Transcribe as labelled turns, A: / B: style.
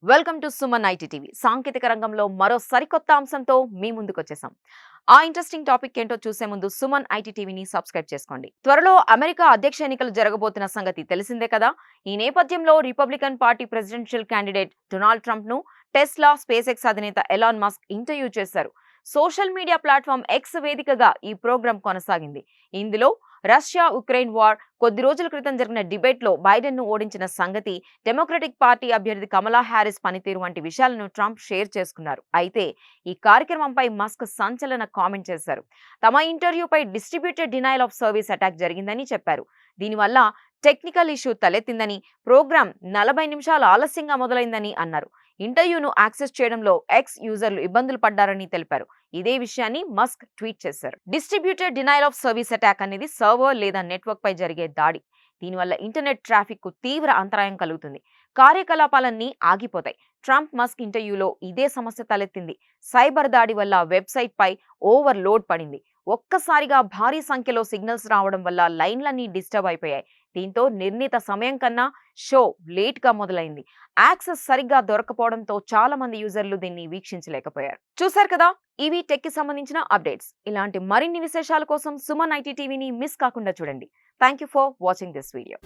A: Welcome to Suman IT TV. సాంకేతిక రంగంలో మరో సరికొత్త అంశంతో మీ ముందుకు వచ్చేసాం. ఆ ఇంట్రెస్టింగ్ టాపిక్ ఏంటో చూసే ముందు సుమన్ ఐటీ టీవీని సబ్స్క్రైబ్ చేసుకోండి. త్వరలో అమెరికా అధ్యక్ష ఎన్నికలు జరగబోతున్న సంగతి తెలిసిందే కదా. ఈ నేపథ్యంలో Republican party presidential candidate Donald Trump ను టెస్లా, స్పేస్ ఎక్స్ అధినేత ఎలాన్ మస్క్ ఇంటర్వ్యూ చేశారు. సోషల్ మీడియా ప్లాట్ఫామ్ ఎక్స్ వేదికగా ఈ ప్రోగ్రాం కొనసాగింది. ఇందులో రష్యా ఉక్రెయిన్ వార్, కొద్ది రోజుల క్రితం జరిగిన డిబేట్ లో బైడెన్ ను ఓడించిన సంగతి, డెమోక్రటిక్ పార్టీ అభ్యర్థి కమలా హ్యారిస్ పనితీరు వంటి విషయాలను ట్రంప్ షేర్ చేసుకున్నారు. అయితే ఈ కార్యక్రమంపై మస్క్ సంచలన కామెంట్ చేశారు. తమ ఇంటర్వ్యూపై distributed denial of service attack జరిగిందని చెప్పారు. దీనివల్ల టెక్నికల్ ఇష్యూ తలెత్తిందని, ప్రోగ్రాం 40 నిమిషాలు ఆలస్యంగా మొదలైందని అన్నారు. ఇంటర్వ్యూను యాక్సెస్ చేయడంలో ఎక్స్ యూజర్లు ఇబ్బందులు పడ్డారని తెలిపారు. ఇదే విషయాన్ని మస్క్ ట్వీట్ చేశారు. Distributed denial of service attack అనేది సర్వర్ లేదా నెట్వర్క్ పై జరిగే దాడి. దీనివల్ల ఇంటర్నెట్ ట్రాఫిక్ కు తీవ్ర అంతరాయం కలుగుతుంది. కార్యకలాపాలన్నీ ఆగిపోతాయి. ట్రంప్ మస్క్ ఇంటర్వ్యూలో ఇదే సమస్య తలెత్తింది. సైబర్ దాడి వల్ల వెబ్సైట్ పై ఓవర్లోడ్ పడింది. ఒక్కసారిగా భారీ సంఖ్యలో సిగ్నల్స్ రావడం వల్ల లైన్లన్నీ డిస్టర్బ్ అయిపోయాయి. దీంతో నిర్ణీత సమయం కన్నా షో లేట్ గా మొదలైంది. యాక్సెస్ సరిగ్గా దొరకపోవడంతో చాలా మంది యూజర్లు దీన్ని వీక్షించలేకపోయారు. చూశారు కదా, ఇవి టెక్ కి సంబంధించిన అప్డేట్స్. ఇలాంటి మరిన్ని విశేషాల కోసం సుమన్ ఐటీ టీవీని మిస్ కాకుండా చూడండి. Thank you for watching this video.